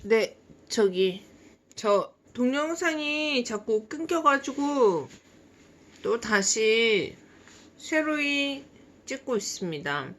네, 저 동영상이 자꾸 끊겨가지고 또 다시 새로이 찍고 있습니다.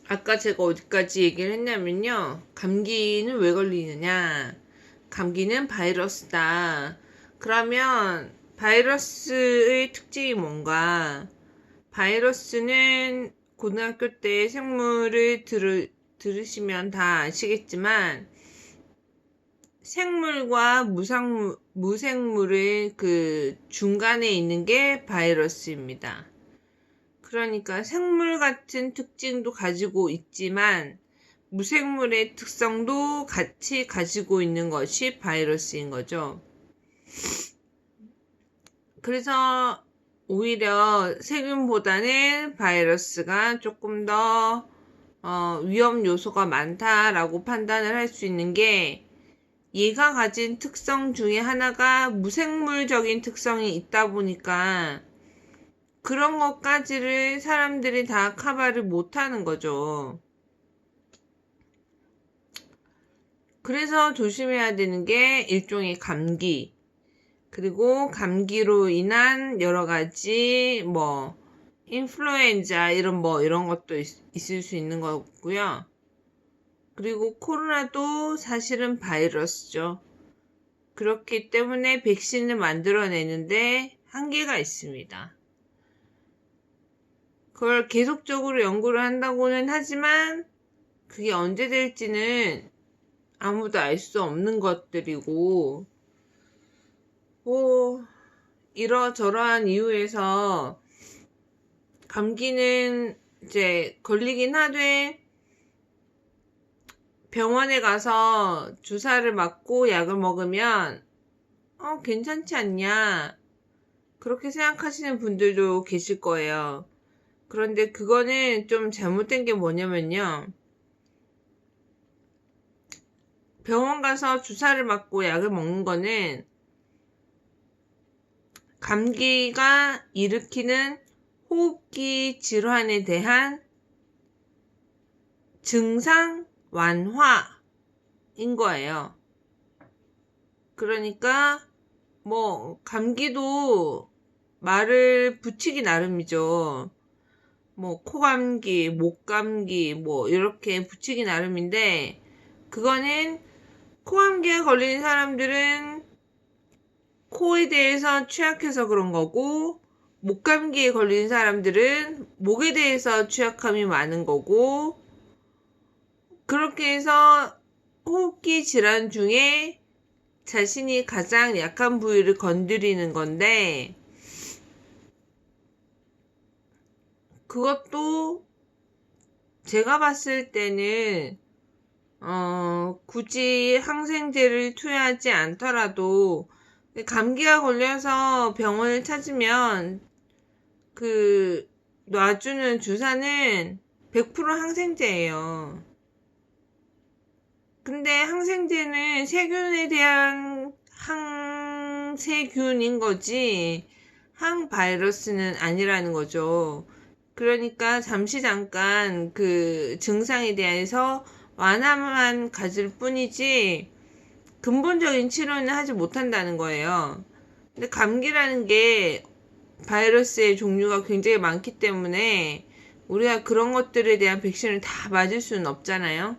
아까 제가 어디까지 얘기를 했냐면요. 감기는 왜 걸리느냐? 감기는 바이러스다. 그러면 바이러스의 특징이 뭔가? 바이러스는 고등학교 때 생물을 들으시면 다 아시겠지만 생물과 무생물의 그 중간에 있는 게 바이러스입니다. 그러니까 생물 같은 특징도 가지고 있지만 무생물의 특성도 같이 가지고 있는 것이 바이러스인 거죠. 그래서 오히려 세균보다는 바이러스가 조금 더 위험 요소가 많다라고 판단을 할 수 있는 게 얘가 가진 특성 중에 하나가 무생물적인 특성이 있다 보니까 그런 것까지를 사람들이 다 커버를 못하는 거죠. 그래서 조심해야 되는 게 일종의 감기, 그리고 감기로 인한 여러 가지 인플루엔자 이런 것도 있을 수 있는 거고요. 그리고 코로나도 사실은 바이러스죠. 그렇기 때문에 백신을 만들어내는데 한계가 있습니다. 그걸 계속적으로 연구를 한다고는 하지만 그게 언제 될지는 아무도 알 수 없는 것들이고, 이러저러한 이유에서 감기는 이제 걸리긴 하되 병원에 가서 주사를 맞고 약을 먹으면 괜찮지 않냐 그렇게 생각하시는 분들도 계실 거예요. 그런데 그거는 좀 잘못된 게 뭐냐면요, 병원 가서 주사를 맞고 약을 먹는 거는 감기가 일으키는 호흡기 질환에 대한 증상 완화인 거예요. 그러니까 감기도 말을 붙이기 나름이죠. 코감기, 목감기 이렇게 붙이기 나름인데, 그거는 코감기에 걸린 사람들은 코에 대해서 취약해서 그런 거고, 목감기에 걸린 사람들은 목에 대해서 취약함이 많은 거고, 그렇게 해서 호흡기 질환 중에 자신이 가장 약한 부위를 건드리는 건데, 그것도 제가 봤을 때는 굳이 항생제를 투여하지 않더라도 감기가 걸려서 병원을 찾으면 그 놔주는 주사는 100% 항생제예요. 근데 항생제는 세균에 대한 항세균인 거지 항바이러스는 아니라는 거죠. 그러니까 잠깐 그 증상에 대해서 완화만 가질 뿐이지 근본적인 치료는 하지 못한다는 거예요. 근데 감기라는 게 바이러스의 종류가 굉장히 많기 때문에 우리가 그런 것들에 대한 백신을 다 맞을 수는 없잖아요.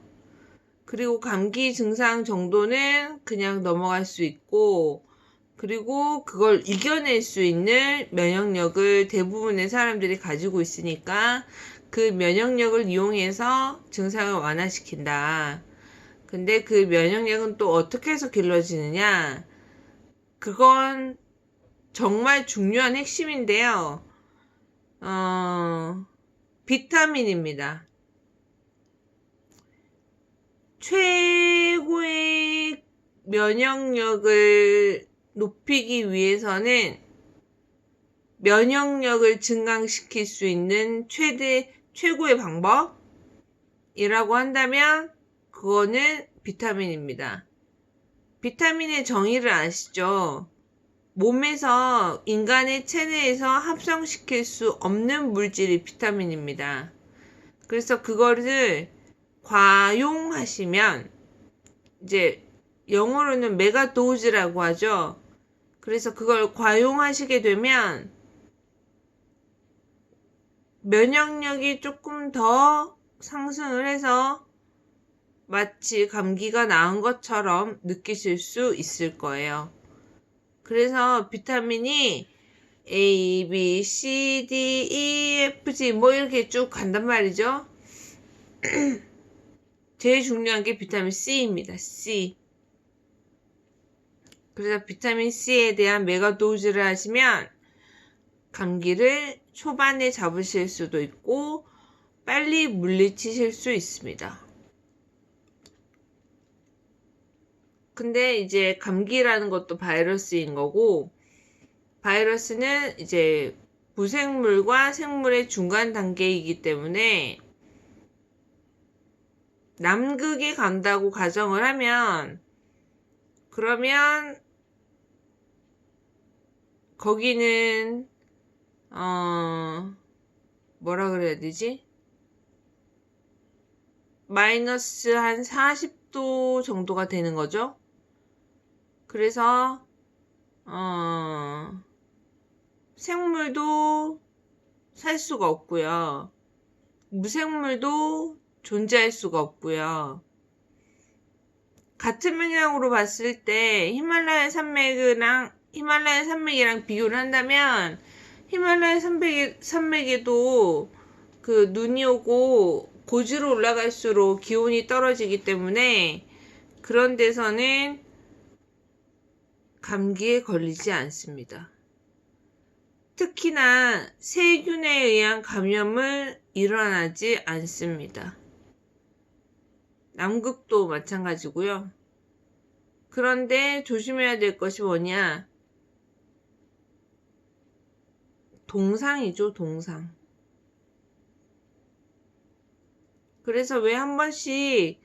그리고 감기 증상 정도는 그냥 넘어갈 수 있고, 그리고 그걸 이겨낼 수 있는 면역력을 대부분의 사람들이 가지고 있으니까 그 면역력을 이용해서 증상을 완화시킨다. 근데 그 면역력은 또 어떻게 해서 길러지느냐? 그건 정말 중요한 핵심인데요. 비타민입니다. 최고의 면역력을 높이기 위해서는 면역력을 증강시킬 수 있는 최고의 방법이라고 한다면 그거는 비타민입니다. 비타민의 정의를 아시죠? 몸에서 인간의 체내에서 합성시킬 수 없는 물질이 비타민입니다. 그래서 그거를 과용하시면 이제 영어로는 메가도즈라고 하죠. 그래서 그걸 과용하시게 되면 면역력이 조금 더 상승을 해서 마치 감기가 나은 것처럼 느끼실 수 있을 거예요. 그래서 비타민이 A, B, C, D, E, F, G 뭐 이렇게 쭉 간단 말이죠. 제일 중요한 게 비타민 C입니다. C. 그래서 비타민 C에 대한 메가도즈를 하시면 감기를 초반에 잡으실 수도 있고 빨리 물리치실 수 있습니다. 근데 이제 감기라는 것도 바이러스인 거고, 바이러스는 이제 무생물과 생물의 중간 단계이기 때문에 남극에 간다고 가정을 하면, 그러면 거기는 뭐라 그래야 되지? 마이너스 한 40도 정도가 되는 거죠. 그래서 생물도 살 수가 없고요. 무생물도 존재할 수가 없고요. 같은 맥락으로 봤을 때 히말라야 산맥이랑 비교를 한다면 히말라야 산맥에도 그 눈이 오고 고지로 올라갈수록 기온이 떨어지기 때문에 그런 데서는 감기에 걸리지 않습니다. 특히나 세균에 의한 감염은 일어나지 않습니다. 남극도 마찬가지고요. 그런데 조심해야 될 것이 뭐냐? 동상이죠, 동상. 그래서 왜 한 번씩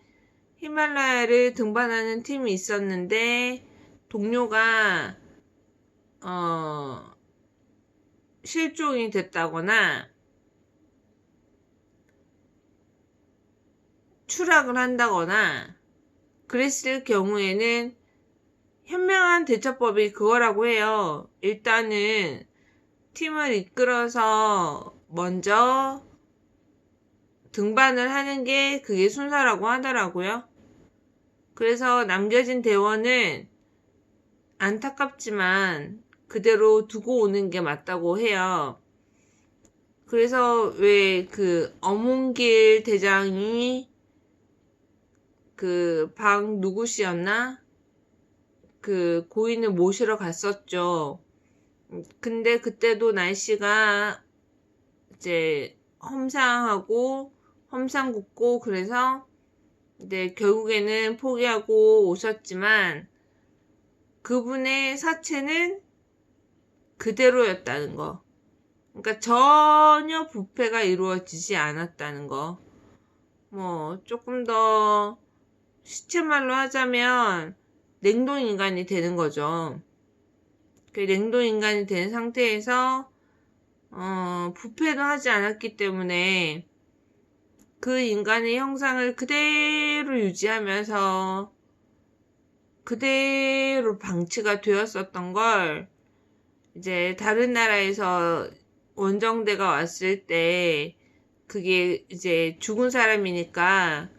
히말라야를 등반하는 팀이 있었는데 동료가 실종이 됐다거나 추락을 한다거나 그랬을 경우에는 현명한 대처법이 그거라고 해요. 일단은 팀을 이끌어서 먼저 등반을 하는 게 그게 순서라고 하더라고요. 그래서 남겨진 대원은 안타깝지만 그대로 두고 오는 게 맞다고 해요. 그래서 왜 그 어문길 대장이 그 박 누구씨였나? 그 고인을 모시러 갔었죠. 근데 그때도 날씨가 이제 험상궂고 그래서 이제 결국에는 포기하고 오셨지만 그분의 사체는 그대로였다는 거. 그러니까 전혀 부패가 이루어지지 않았다는 거. 뭐 조금 더 시체말로 하자면 냉동인간이 되는 거죠. 그 냉동인간이 된 상태에서 부패도 하지 않았기 때문에 그 인간의 형상을 그대로 유지하면서 그대로 방치가 되었었던 걸 이제 다른 나라에서 원정대가 왔을 때 그게 이제 죽은 사람이니까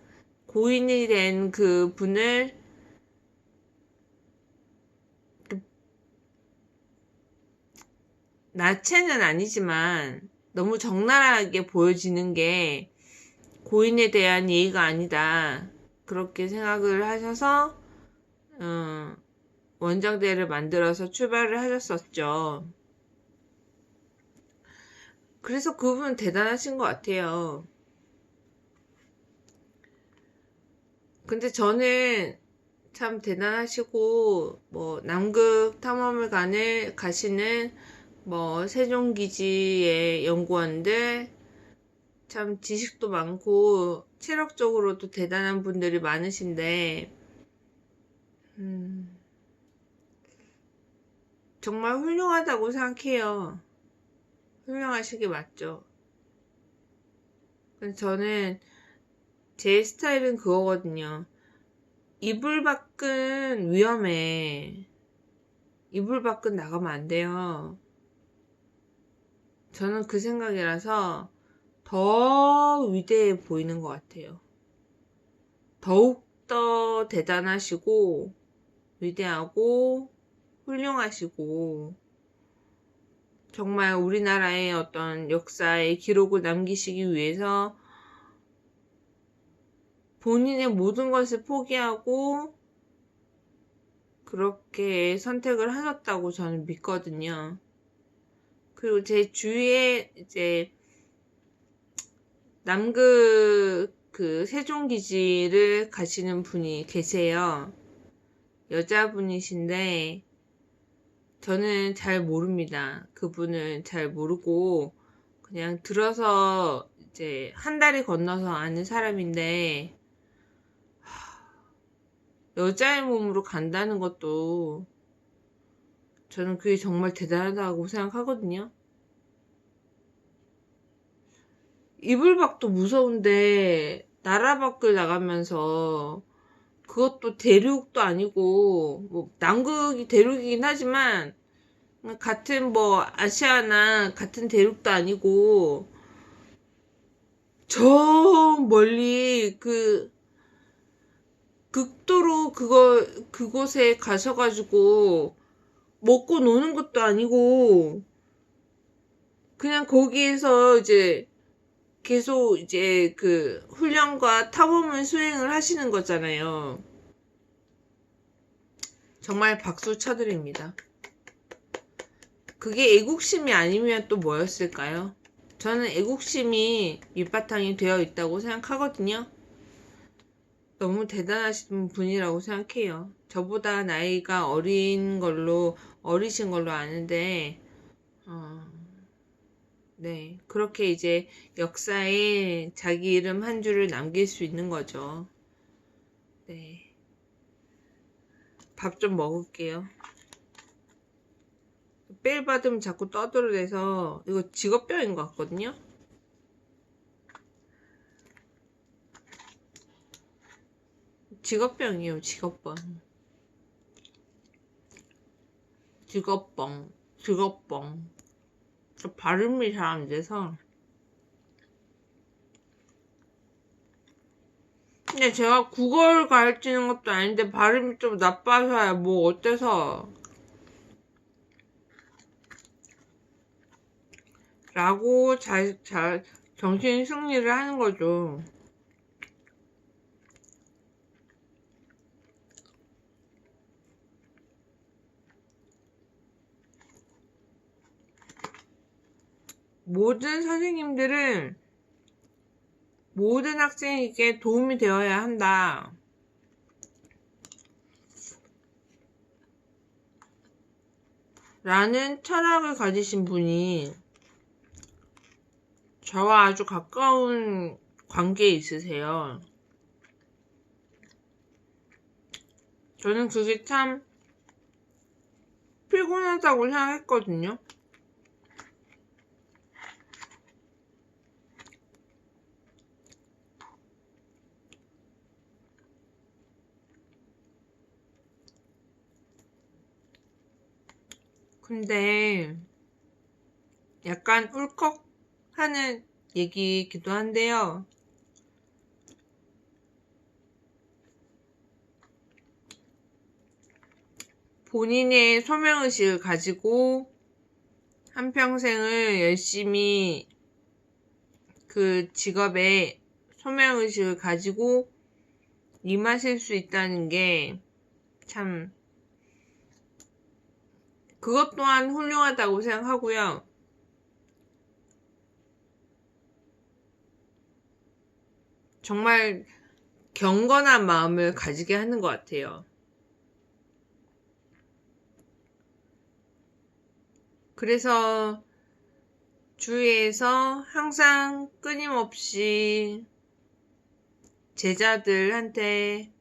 고인이 된 그 분을 나체는 아니지만 너무 적나라하게 보여지는 게 고인에 대한 예의가 아니다. 그렇게 생각을 하셔서 원정대를 만들어서 출발을 하셨었죠. 그래서 그분은 대단하신 것 같아요. 근데 저는 참 대단하시고 뭐 남극 탐험을 가시는 뭐 세종기지의 연구원들 참 지식도 많고 체력적으로도 대단한 분들이 많으신데 정말 훌륭하다고 생각해요. 훌륭하시게 맞죠. 근데 저는 제 스타일은 그거거든요. 이불 밖은 위험해. 이불 밖은 나가면 안 돼요. 저는 그 생각이라서 더 위대해 보이는 것 같아요. 더욱더 대단하시고 위대하고 훌륭하시고 정말 우리나라의 어떤 역사의 기록을 남기시기 위해서 본인의 모든 것을 포기하고 그렇게 선택을 하셨다고 저는 믿거든요. 그리고 제 주위에 이제 남극 그 세종기지를 가시는 분이 계세요. 여자분이신데 저는 잘 모릅니다. 그분은 잘 모르고 그냥 들어서 이제 한 다리 건너서 아는 사람인데 여자의 몸으로 간다는 것도 저는 그게 정말 대단하다고 생각하거든요. 이불 밖도 무서운데 나라 밖을 나가면서 그것도 대륙도 아니고 뭐 남극이 대륙이긴 하지만 같은 뭐 아시아나 같은 대륙도 아니고 저 멀리 그 극도로 그곳에 가셔가지고 먹고 노는 것도 아니고 그냥 거기에서 이제 계속 이제 그 훈련과 탐험을 수행을 하시는 거잖아요. 정말 박수 쳐드립니다. 그게 애국심이 아니면 또 뭐였을까요? 저는 애국심이 밑바탕이 되어 있다고 생각하거든요. 너무 대단하신 분이라고 생각해요. 저보다 나이가 어리신 걸로 아는데, 네. 그렇게 이제 역사에 자기 이름 한 줄을 남길 수 있는 거죠. 네. 밥 좀 먹을게요. 삘 받으면 자꾸 떠들어대서 이거 직업병인 것 같거든요. 직업병이에요. 직업병. 직업병. 저 발음이 잘 안 돼서. 근데 제가 국어를 가르치는 것도 아닌데 발음이 좀 나빠서야 뭐 어때서 라고 잘 정신 승리를 하는 거죠. 모든 선생님들은 모든 학생에게 도움이 되어야 한다. 라는 철학을 가지신 분이 저와 아주 가까운 관계에 있으세요. 저는 그게 참 피곤하다고 생각했거든요. 근데 약간 울컥하는 얘기이기도 한데요. 본인의 소명의식을 가지고 한평생을 열심히 그 직업에 소명의식을 가지고 임하실 수 있다는 게 참 그것 또한 훌륭하다고 생각하고요. 정말 경건한 마음을 가지게 하는 것 같아요. 그래서 주위에서 항상 끊임없이 제자들한테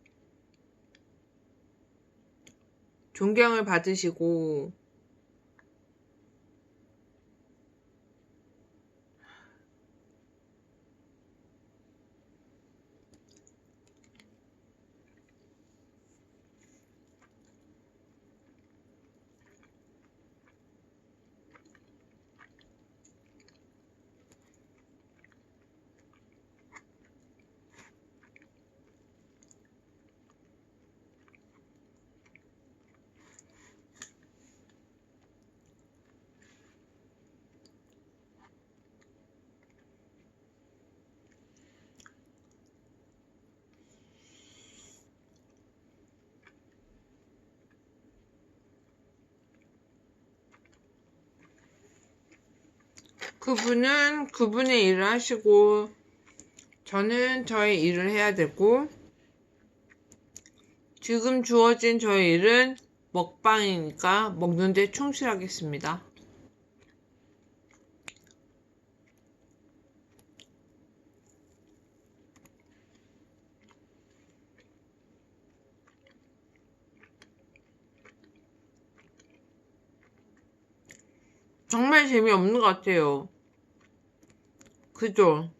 존경을 받으시고 그분은 그분의 일을 하시고 저는 저의 일을 해야 되고 지금 주어진 저의 일은 먹방이니까 먹는 데 충실하겠습니다. 정말 재미없는 것 같아요. 그죠?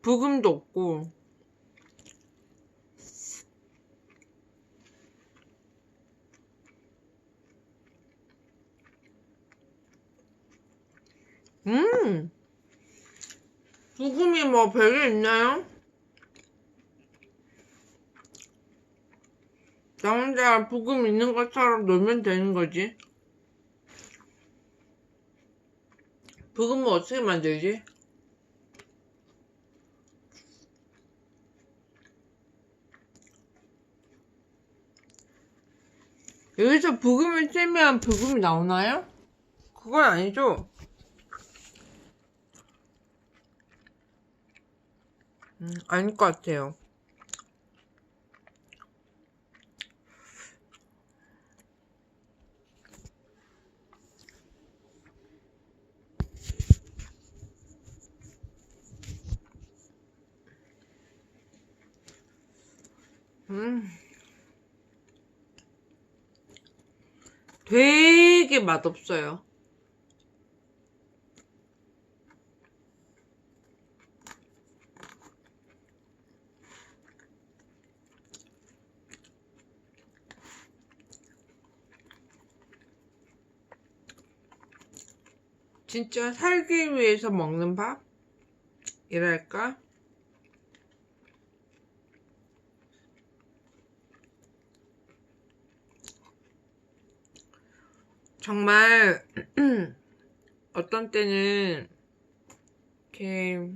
부금도 없고 부금이 뭐 별게 있나요? 나 혼자 부금 있는 것처럼 놀면 되는 거지. 부금은 어떻게 만들지? 여기서 부금을 떼면 부금이 나오나요? 그건 아니죠? 아닐 것 같아요. 되게 맛없어요. 진짜 살기 위해서 먹는 밥이랄까? 정말 어떤 때는 이렇게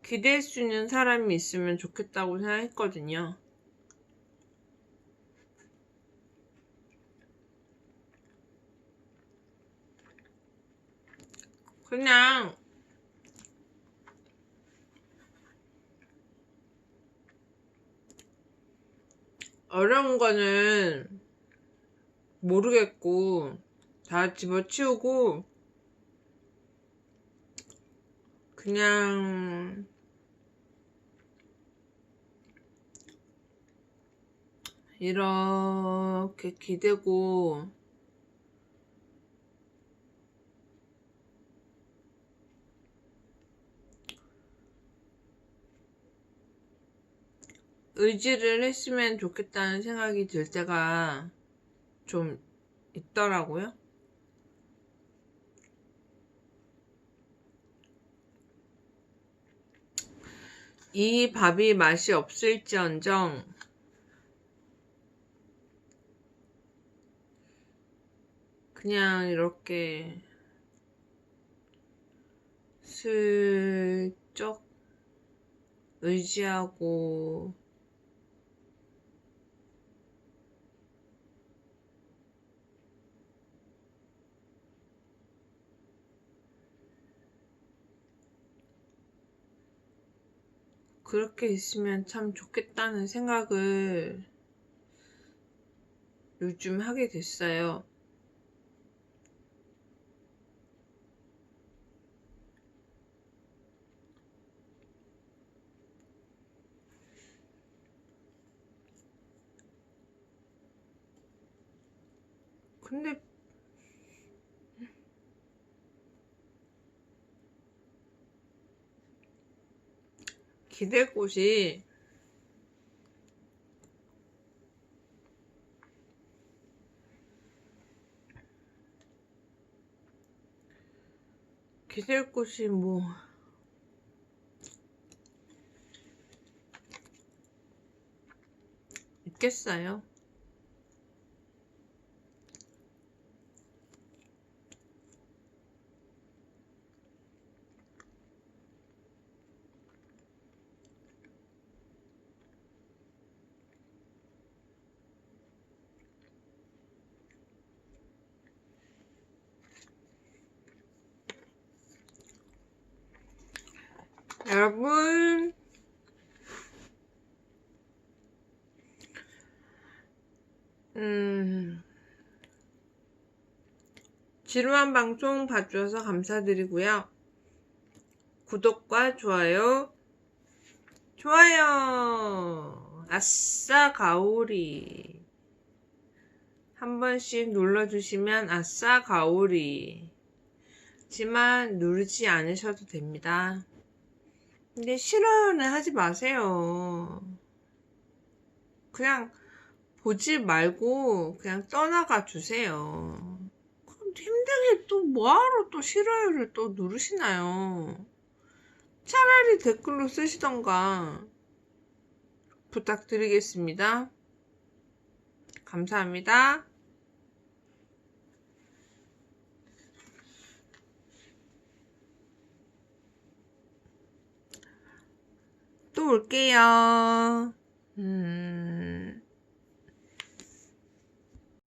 기댈 수 있는 사람이 있으면 좋겠다고 생각했거든요. 그냥 어려운 거는 모르겠고 다 집어치우고 그냥 이렇게 기대고 의지를 했으면 좋겠다는 생각이 들 때가 좀 있더라고요. 이 밥이 맛이 없을지언정 그냥 이렇게 슬쩍 의지하고 그렇게 있으면 참 좋겠다는 생각을 요즘 하게 됐어요. 근데 기댈 곳이 뭐 있겠어요? 여러분, 지루한 방송 봐주셔서 감사드리고요. 구독과 좋아요, 아싸 가오리. 한 번씩 눌러주시면 아싸 가오리. 지만 누르지 않으셔도 됩니다. 근데 싫어요는 하지 마세요. 그냥 보지 말고 그냥 떠나가 주세요. 그럼 힘들게 또 뭐하러 또 싫어요를 또 누르시나요? 차라리 댓글로 쓰시던가 부탁드리겠습니다. 감사합니다. 또 올게요.